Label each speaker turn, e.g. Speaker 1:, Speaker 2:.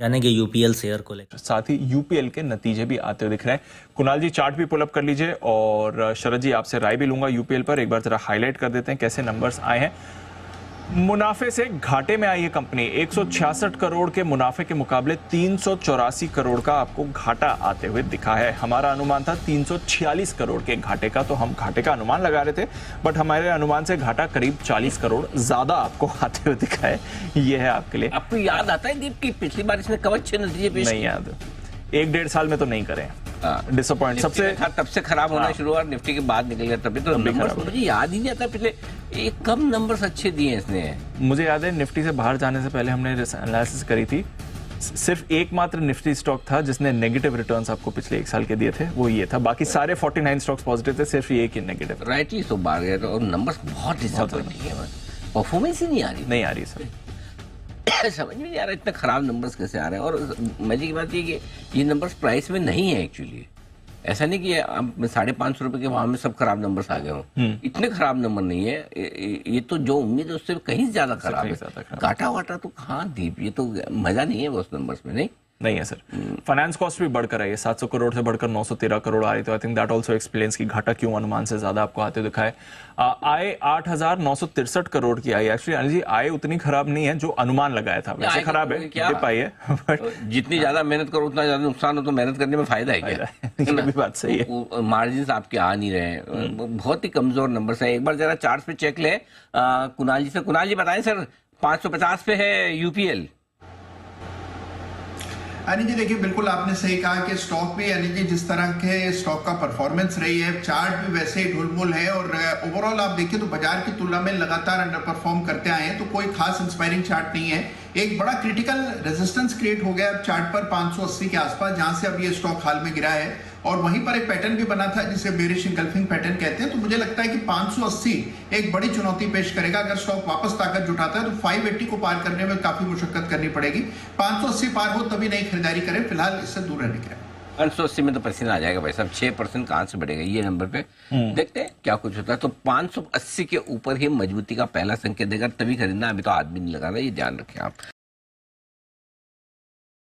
Speaker 1: यानी कि UPL share को लेकर
Speaker 2: साथ ही यूपीएल के नतीजे भी आते हुए दिख रहे हैं। कुणाल जी चार्ट भी पुल अप कर लीजिए और शरद जी आपसे राय भी लूंगा यूपीएल पर। एक बार जरा हाईलाइट कर देते हैं कैसे नंबर्स आए हैं। मुनाफे से घाटे में आई है कंपनी। 166 करोड़ के मुनाफे के मुकाबले 384 करोड़ का आपको घाटा आते हुए दिखा है। हमारा अनुमान था 346 करोड़ के घाटे का, तो हम घाटे का अनुमान लगा रहे थे, बट हमारे अनुमान से घाटा करीब 40 करोड़ ज्यादा आपको आते हुए दिखा है। ये है आपके लिए।
Speaker 3: आपको याद आता है दीप की पिछली बार इसने कब अच्छे नतीजे पेश
Speaker 2: नहीं याद, 1-1.5 साल में तो नहीं करें। डिसअपॉइंट सबसे
Speaker 3: तब से खराब होना शुरू हुआ, निफ्टी के बाद निकल गया, तभी तो नंबर्स मुझे याद ही नहीं आता पिछले कम नंबर्स अच्छे दिए इसने।
Speaker 2: मुझे याद है निफ्टी से बाहर जाने से पहले हमने एनालिसिस करी थी, सिर्फ एकमात्र निफ्टी स्टॉक था जिसने नेगेटिव रिटर्न्स आपको पिछले 1 साल के दिए थे, वो ये था। बाकी सारे 49 स्टॉक्स पॉजिटिव थे, सिर्फ ये एक ही नेगेटिव।
Speaker 3: राइटली तो बाहर गया और नंबर्स बहुत डिसअपॉइंटिंग है, परफॉर्मेंस ही नहीं आ रही
Speaker 2: सर।
Speaker 3: समझ में नहीं आ रहा इतना खराब नंबर्स कैसे आ रहे हैं। और मजे की बात ये कि ये नंबर्स प्राइस में नहीं है एक्चुअली। ऐसा नहीं कि 550 रुपए के भाव में सब खराब नंबर्स आ गए हों, इतने खराब नंबर नहीं है। ये तो जो उम्मीद है उससे कहीं ज्यादा खराब है। घाटा वाटा तो कहाँ दीप, ये तो मजा नहीं है उस नंबर्स में। नहीं है
Speaker 2: सर। फाइनेंस कॉस्ट भी बढ़कर आई है, 700 करोड़ से बढ़कर 913 करोड़ आ रही। तो I think that also explains कि घाटा क्यों अनुमान से ज्यादा आपको आते दिखा है। आय 8,963 करोड़ की आई। एक्चुअली अनिल जी आय उतनी खराब नहीं है जो अनुमान लगाया था, वैसे खराब है, डिप आई है। बट
Speaker 3: जितनी ज्यादा मेहनत करो उतना ज्यादा नुकसान हो, तो मेहनत करने में फायदा है क्या?
Speaker 2: ये भी बात सही है।
Speaker 3: मार्जिन आपके आ नहीं रहे, बहुत ही कमजोर नंबर है। एक बार जरा चार्ट पे चेक ले कुणाल जी से। कुणाल जी बताएं सर, 550 पे है यूपीएल।
Speaker 4: अनिल जी देखिए, बिल्कुल आपने सही कहा कि स्टॉक भी अनिल जी जिस तरह के स्टॉक का परफॉर्मेंस रही है, चार्ट भी वैसे ही ढुलमुल है और ओवरऑल आप देखिए तो बाजार की तुलना में लगातार अंडर परफॉर्म करते आए हैं, तो कोई खास इंस्पायरिंग चार्ट नहीं है। एक बड़ा क्रिटिकल रेजिस्टेंस क्रिएट हो गया अब चार्ट पर 580 के आसपास, जहां से अब ये स्टॉक हाल में गिरा है और वहीं पर एक पैटर्न भी बना था जिसे बेरिश इंगल्फिंग पैटर्न कहते हैं। तो मुझे लगता है कि 580 एक बड़ी चुनौती पेश करेगा। अगर स्टॉक वापस ताकत जुटाता है तो 580 को पार करने में काफी मुशक्कत करनी पड़ेगी। 580 पार हो तभी नई खरीदारी करें, फिलहाल इससे दूर रहने के।
Speaker 3: 580 में तो पसीना आ जाएगा भाई साहब, 6% कहां से बढ़ेगा ये नंबर पे। देखते हैं क्या कुछ होता है। तो 580 के ऊपर ही मजबूती का पहला संकेत देगा, तभी खरीदना। अभी तो आदमी नहीं लगा रहा, ये ध्यान रखें आप।